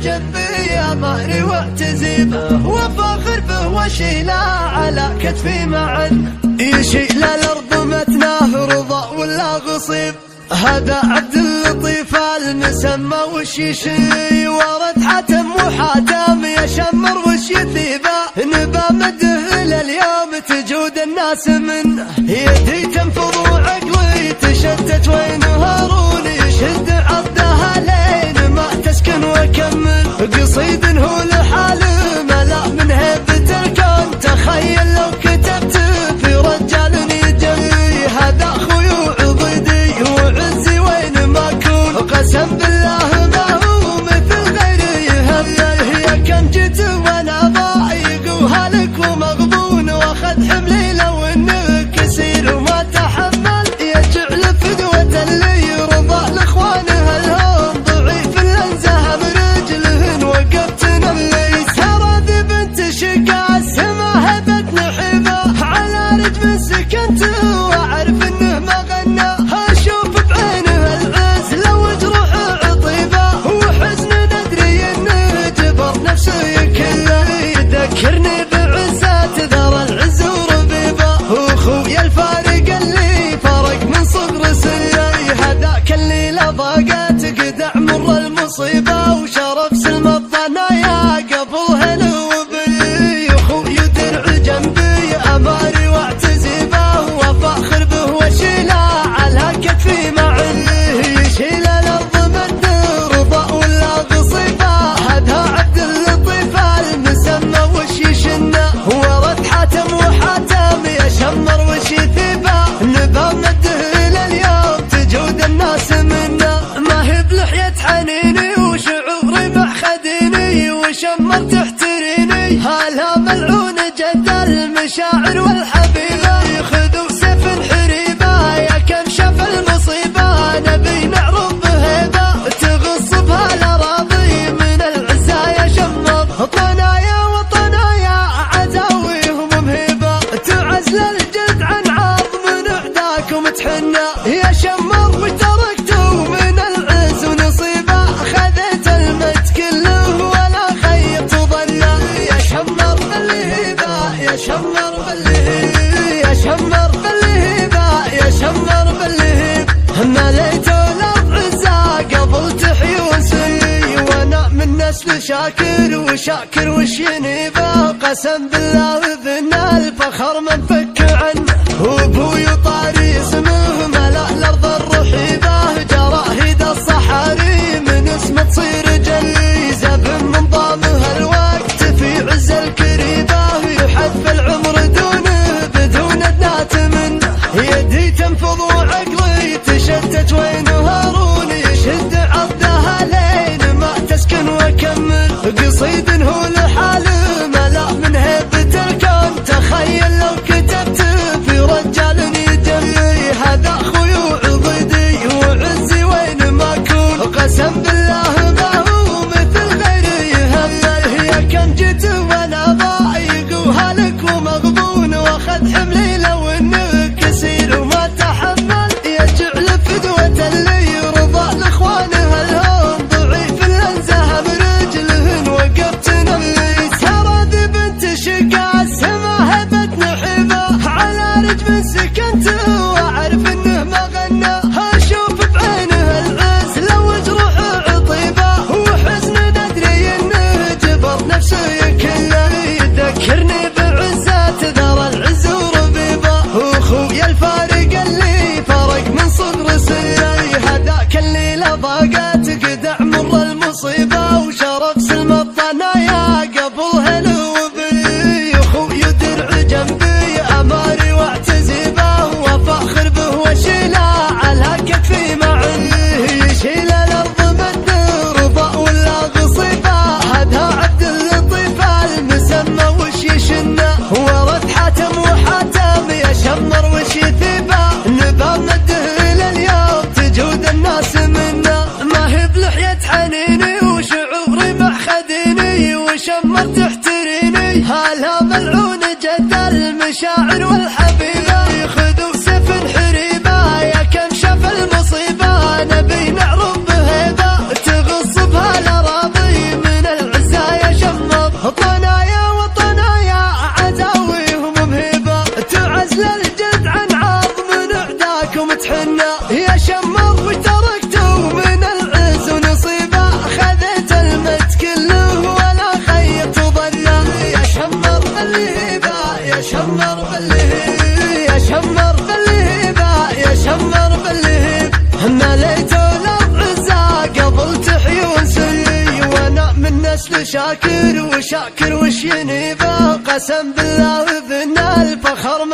جنبي أماري واعتزيبه وفاخر به وشيله على كتفي معا يشيل الأرض متناه رضا ولا غصيب. هذا عبد اللطيف المسمى وش يشي ورد حاتم وحاتم يشمر وش يثيبه نبا مده لليوم تجود الناس منه يدي تنفض وعقلي تشتت وين هارون يشد عضها لين ما تسكن وكمل قصيد هو لحاله ملا من هيبة الكون تخيل لو كتبت في رجال يجري هذا اخوي وعضيدي وعزي وين ما اكون قسم بالله ما هو مثل غيري هي كم جيت وانا ضايق وهلك ومغبون واخذ حملي لو انه كسير وما تحمل يجعل فدوة اللي يرضى لاخوانه الهون ضعيف الانزه برجلهن وقفت نملي سرادي بنت شقا السما هبت نحبه على رجل سكنت واعرف انه ما غنى اشوف بعينه العز لو جروح عطيبه وحزن ندري انه جبر نفسه كله يذكرني بعزات ذر العز وربيبه واخويا الفارق اللي فرق من صغر سني هذاك اللي لضاقت قدع مر المصيبه وشرف سلم الضنايا قبل هلو وبلي اخوي درع جنبي اماري واعتزيبه وفاخر به وشيله على كتفي معلي يشيل الارض مد رضا ولا غصيبه هذا عبد اللطيف المسمى وش يشنه ورد حاتم وحاتم يشمر وش يثيبه نبا مده لليوم تجود الناس منه ما هي بلحية حنيني وشعوري محخديني وشمر تحتريني هلا ملعون جد المشاعر والحبيبه خذوا سيف حريبه يا كم شاف المصيبه نبي نعرف بهيبه تغص بها الاراضي من العزايا شمر طنايا وطنايا عزاويهم مهيبه تعزل الجلد عن عظم من اعداكم تحنى يا شمر وتركتوا من العز ونصيبه خذيت المجد كله ولا خيبت ظنه يا شمر بالهيبه يا شمر بالهيبه يا شمر بالهيبه يا شمر بالهيبه مليت الارض عزا قبل تحيي وسني وانا من نسل شاكر وشاكر وش ينيبه قسم بالله ذن الفخر منفك عنه وابوي طاري اسمه ملا الارض الرحيبه جراهيد الصحاري من اسمه تصير جليزه من ضامها الوقت في عز الكريبه يحذف العمر دونه بدون ادنات منه يدي تنفض وعقلي تشتت وين هارون يشد عضها لين ما تسكن وكمل قصيد هو لحاله ملا من هيبة الكون تخيل لو كتبت في رجال يجري هذا اخوي وعضيدي وعزي وين ما اكون قسم بالله ما هو مثل غيري هي كم جيت وانا ضايق وهلك ومغبون واخذ حملي لو انه كسير وما تحمل يجعل فدوة اللي يرضى لاخوانه الهون ضعيف الانزه برجلهن وقفت نملي سرادي بنت شقا السما هبت نحبه على رجل سكنت واعرف انه ما غنى اشوف بعينه العز لو جروح عطيبه وحزن ندري انه جبر نفسه كله يذكرني بعزات ذر العز وربيبه واخويا الفارق اللي فرق من صغر سني هذاك اللي لضاقت قدع مر المصيبه وشرف سلم الضنايا قبل هلو وبلي اخوي درع جنبي اماري واعتزيبه وفاخر به وشيله على كتفي معلي يشيل الارض مد رضا ولا غصيبه هذا عبد اللطيف المسمى وش يشنه ورد حاتم وحاتم يشمر وش يثيبه نبا مده لليوم تجود الناس منه ما هي بلحية حنيني وشعوري محخديني وشمر تحتريني هلا ملعون جد المشاعر والحبيبه خذوا سيف حريبه يا كم شاف المصيبه نبي نعرف بهيبه تغص بها الاراضي من منا يا شمر وتركته من العز ونصيبه خذت المت كله ولا خيط ضله يا شمر بالهبه يا شمر بالهبه يا شمر بالهبه يا شمر بالهبه مليتوا الارض عزه قبل تحيون سري وانا من نسل شاكر وشاكر وش ينيبه قسم بالله ابن الفخر